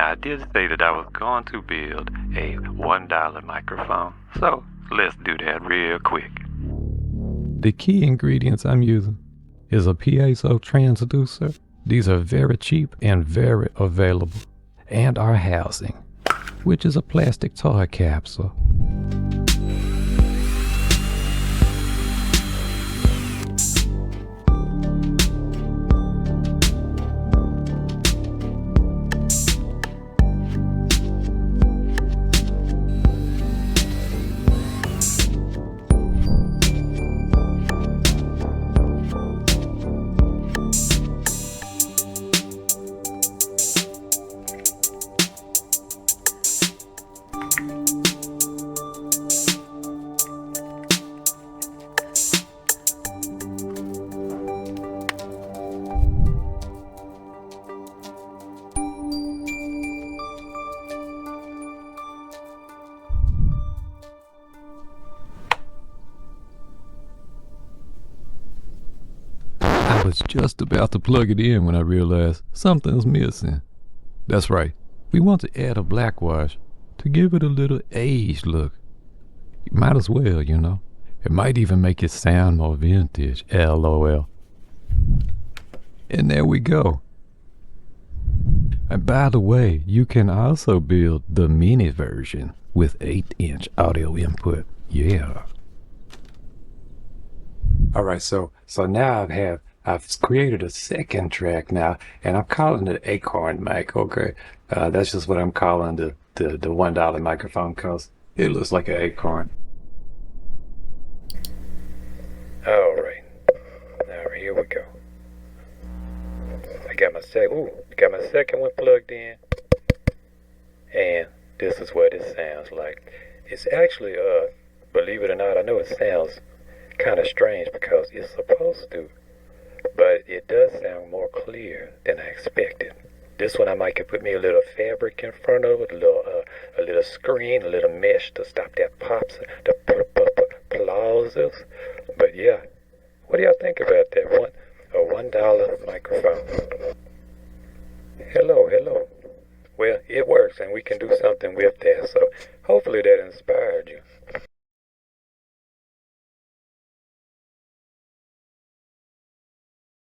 Now, I did say that I was going to build a $1 microphone, so let's do that real quick. The key ingredients I'm using is a piezo transducer. These are very cheap and very available. And our housing, which is a plastic toy capsule. I was just about to plug it in when I realized something's missing. That's right, we want to add a black wash to give it a little aged look. You might as well, you know. It might even make it sound more vintage, LOL. And there we go. And by the way, you can also build the mini version with 8-inch audio input. Yeah. Alright, so now I've created a second track now, and I'm calling it ACORN mic, okay? That's just what I'm calling the $1 microphone, because it looks like an acorn. Alright, now here we go. I got my second one plugged in, and this is what it sounds like. It's actually, believe it or not, I know it sounds kind of strange because it's supposed to, but it does sound more clear than I expected. This one I might could put me a little fabric in front of it, a little screen, a little mesh to stop that pops, the plauses. But yeah, what do y'all think about that? A $1 microphone. Hello. Well, it works, and we can do something with that. So hopefully that inspired you.